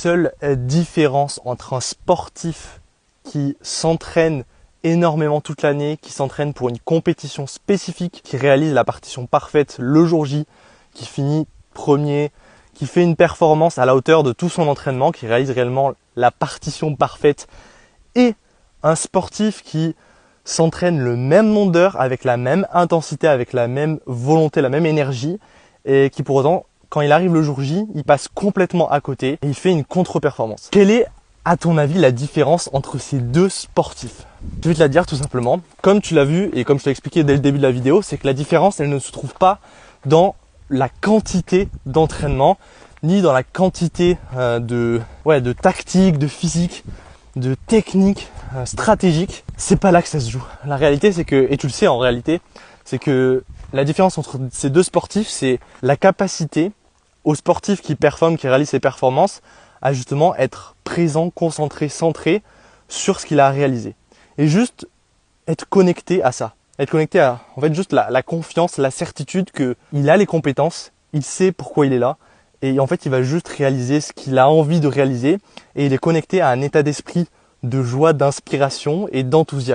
Seule différence entre un sportif qui s'entraîne énormément toute l'année, qui s'entraîne pour une compétition spécifique, qui réalise la partition parfaite le jour J, qui finit premier, qui fait une performance à la hauteur de tout son entraînement, qui réalise réellement la partition parfaite, et un sportif qui s'entraîne le même nombre d'heures avec la même intensité, avec la même volonté, la même énergie, et qui pour autant, quand il arrive le jour J, il passe complètement à côté et il fait une contre-performance. Quelle est, à ton avis, la différence entre ces deux sportifs? Je vais te la dire tout simplement. Comme tu l'as vu et comme je t'ai expliqué dès le début de la vidéo, c'est que la différence, elle ne se trouve pas dans la quantité d'entraînement, ni dans la quantité de tactique, de physique, de technique stratégique. C'est pas là que ça se joue. La réalité, c'est que, et tu le sais en réalité, c'est que la différence entre ces deux sportifs, c'est la capacité aux sportifs qui performent, qui réalisent ces performances, à justement être présent, concentré, centré sur ce qu'il a réalisé. Et juste être connecté à ça. Être connecté à, en fait, juste la confiance, la certitude qu'il a les compétences, il sait pourquoi il est là. Et en fait, il va juste réaliser ce qu'il a envie de réaliser. Et il est connecté à un état d'esprit de joie, d'inspiration et d'enthousiasme.